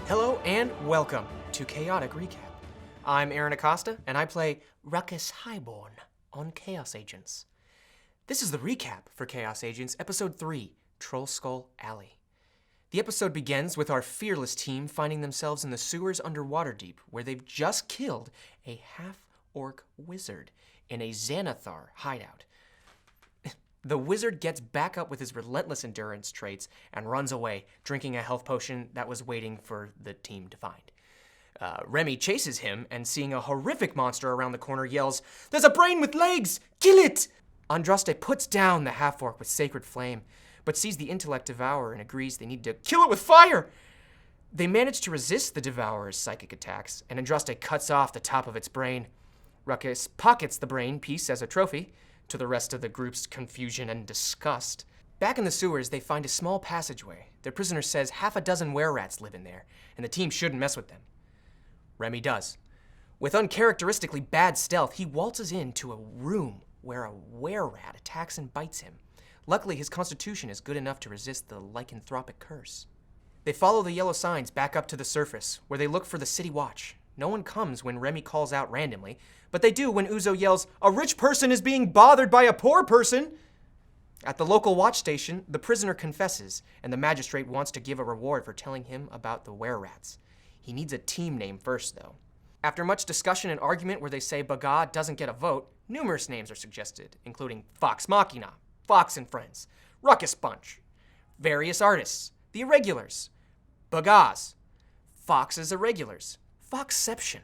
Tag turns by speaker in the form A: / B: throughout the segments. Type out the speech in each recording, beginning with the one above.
A: Hello and welcome to Chaotic Recap. I'm Aaron Acosta, and I play Ruckus Highborn on Chaos Agents. This is the recap for Chaos Agents, Episode 3, Trollskull Alley. The episode begins with our fearless team finding themselves in the sewers under Waterdeep, where they've just killed a half-orc wizard in a Xanathar hideout. The wizard gets back up with his relentless endurance traits and runs away, drinking a health potion that was waiting for the team to find. Remy chases him and, seeing a horrific monster around the corner, yells, "There's a brain with legs! Kill it!" Andraste puts down the half-orc with Sacred Flame, but sees the intellect devourer and agrees they need to kill it with fire! They manage to resist the devourer's psychic attacks, and Andraste cuts off the top of its brain. Ruckus pockets the brain piece as a trophy, to the rest of the group's confusion and disgust. Back in the sewers, they find a small passageway. Their prisoner says half a dozen were-rats live in there, and the team shouldn't mess with them. Remy does. With uncharacteristically bad stealth, he waltzes into a room where a were-rat attacks and bites him. Luckily, his constitution is good enough to resist the lycanthropic curse. They follow the yellow signs back up to the surface, where they look for the city watch. No one comes when Remy calls out randomly, but they do when Uzo yells, "A rich person is being bothered by a poor person!" At the local watch station, the prisoner confesses, and the magistrate wants to give a reward for telling him about the were-rats. He needs a team name first, though. After much discussion and argument where they say Baga doesn't get a vote, numerous names are suggested, including Fox Machina, Fox and Friends, Ruckus Bunch, various artists, the Irregulars, Bagas, Fox's Irregulars, Foxception.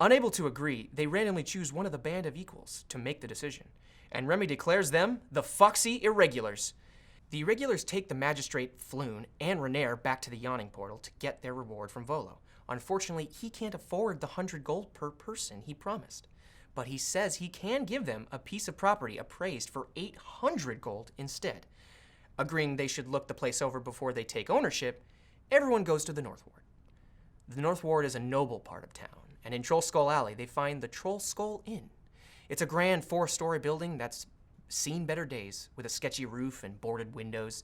A: Unable to agree, they randomly choose one of the band of equals to make the decision, and Remy declares them the Foxy Irregulars. The Irregulars take the magistrate, Floon, and Renair back to the Yawning Portal to get their reward from Volo. Unfortunately, he can't afford the 100 gold per person he promised, but he says he can give them a piece of property appraised for 800 gold instead. Agreeing they should look the place over before they take ownership, everyone goes to the North Ward. The North Ward is a noble part of town, and in Trollskull Alley, they find the Trollskull Inn. It's a grand 4-story building that's seen better days, with a sketchy roof and boarded windows.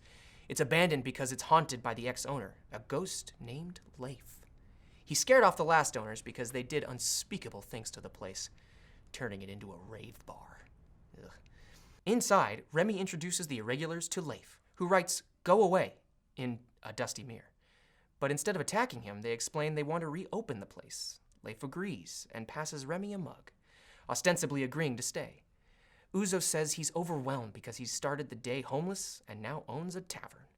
A: It's abandoned because it's haunted by the ex-owner, a ghost named Leif. He scared off the last owners because they did unspeakable things to the place, turning it into a rave bar. Ugh. Inside, Remy introduces the Irregulars to Leif, who writes, "Go away," in a dusty mirror. But instead of attacking him, they explain they want to reopen the place. Leif agrees and passes Remy a mug, ostensibly agreeing to stay. Uzo says he's overwhelmed because he's started the day homeless and now owns a tavern.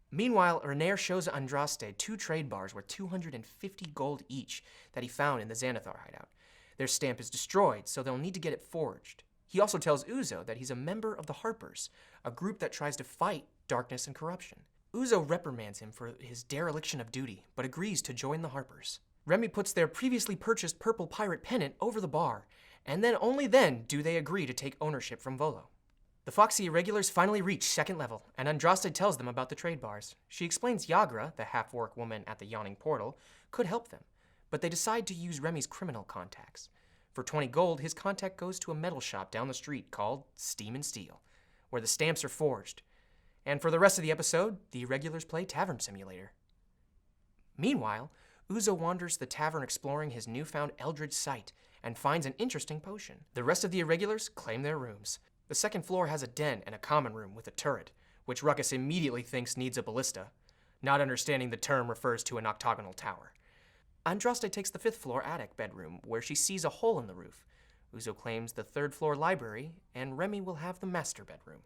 A: Meanwhile, Renair shows Andraste 2 trade bars worth 250 gold each that he found in the Xanathar hideout. Their stamp is destroyed, so they'll need to get it forged. He also tells Uzo that he's a member of the Harpers, a group that tries to fight darkness and corruption. Uzo reprimands him for his dereliction of duty, but agrees to join the Harpers. Remy puts their previously purchased purple pirate pennant over the bar, and then only then do they agree to take ownership from Volo. The Foxy Irregulars finally reach 2nd level, and Andraste tells them about the trade bars. She explains Yagra, the half-orc woman at the Yawning Portal, could help them, but they decide to use Remy's criminal contacts. For 20 gold, his contact goes to a metal shop down the street called Steam and Steel, where the stamps are forged. And for the rest of the episode, the Irregulars play Tavern Simulator. Meanwhile, Uzo wanders the tavern exploring his newfound Eldritch sight and finds an interesting potion. The rest of the Irregulars claim their rooms. The 2nd floor has a den and a common room with a turret, which Ruckus immediately thinks needs a ballista, not understanding the term refers to an octagonal tower. Andraste takes the 5th floor attic bedroom, where she sees a hole in the roof. Uzo claims the 3rd floor library, and Remy will have the master bedroom.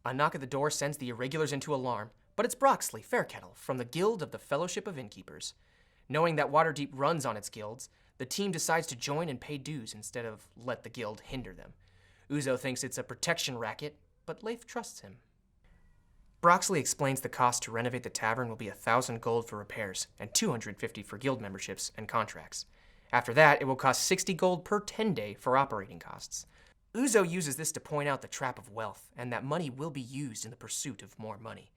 A: A knock at the door sends the Irregulars into alarm, but it's Broxley Fairkettle from the Guild of the Fellowship of Innkeepers. Knowing that Waterdeep runs on its guilds, the team decides to join and pay dues instead of let the guild hinder them. Uzo thinks it's a protection racket, but Leif trusts him. Broxley explains the cost to renovate the tavern will be 1,000 gold for repairs and 250 for guild memberships and contracts. After that, it will cost 60 gold per 10 day for operating costs. Uzo uses this to point out the trap of wealth and that money will be used in the pursuit of more money.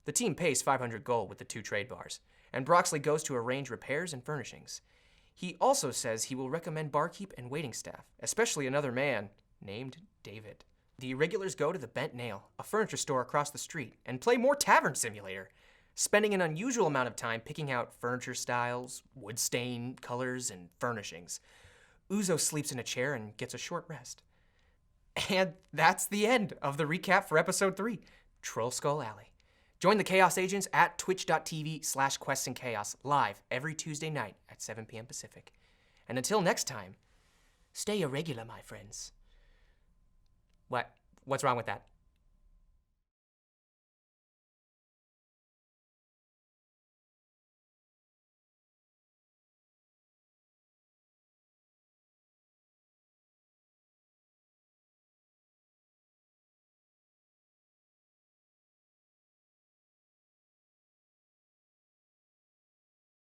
A: The team pays 500 gold with the 2 trade bars, and Broxley goes to arrange repairs and furnishings. He also says he will recommend barkeep and waiting staff, especially another man named David. The Irregulars go to the Bent Nail, a furniture store across the street, and play more Tavern Simulator. spending an unusual amount of time picking out furniture styles, wood stain, colors, and furnishings. Uzo sleeps in a chair and gets a short rest. And that's the end of the recap for episode 3, Trollskull Alley. Join the Chaos Agents at twitch.tv/questsandchaos live every Tuesday night at 7 p.m. Pacific. And until next time, stay irregular, my friends. What's wrong with that?